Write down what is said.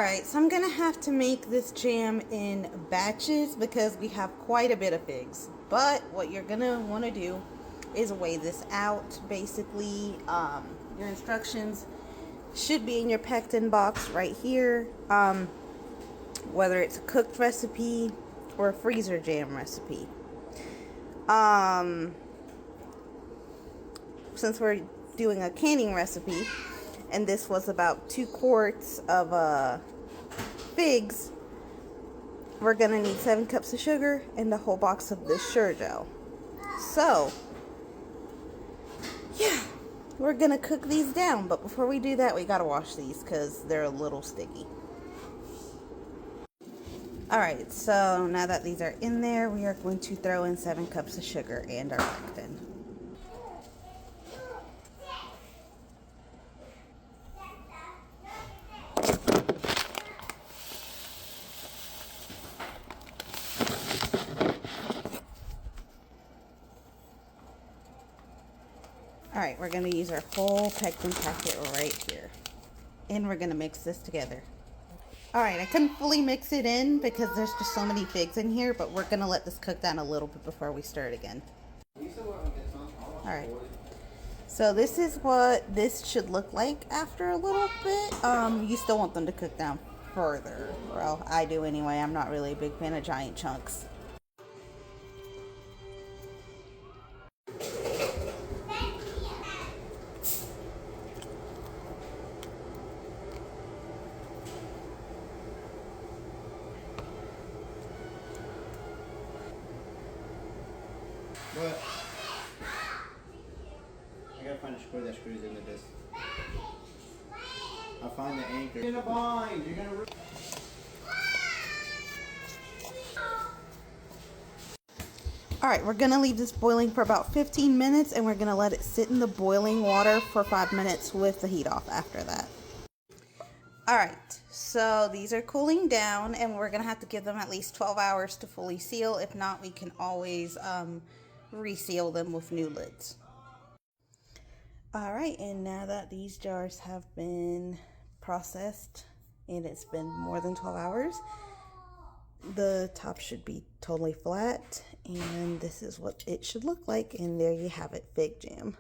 Alright, so I'm gonna have to make this jam in batches because we have quite a bit of figs. But what you're gonna want to do is weigh this out. Basically, your instructions should be in your pectin box right here. Whether it's a cooked recipe or a freezer jam recipe. Since we're doing a canning recipe, and this was about 2 quarts of figs, we're gonna need 7 cups of sugar and a whole box of this Sure-Jell. So yeah, we're gonna cook these down, but before we do that, we gotta wash these because they're a little sticky. Alright, so now that these are in there, we are going to throw in 7 cups of sugar and our pectin. Alright, we're going to use our whole pectin packet right here. And we're going to mix this together. Alright, I couldn't fully mix it in because there's just so many figs in here, but we're going to let this cook down a little bit before we stir it again. Alright, so this is what this should look like after a little bit. You still want them to cook down further. Well, I do anyway. I'm not really a big fan of giant chunks. What? I gotta find a screw that screws into this. I'll find the anchor. You're in a bind. You're gonna. Alright, we're going to leave this boiling for about 15 minutes and we're going to let it sit in the boiling water for 5 minutes with the heat off after that. Alright, so these are cooling down and we're going to have to give them at least 12 hours to fully seal. If not, we can always reseal them with new lids. Alright, and now that these jars have been processed and it's been more than 12 hours, the top should be totally flat, and this is what it should look like, and there you have it, fig jam.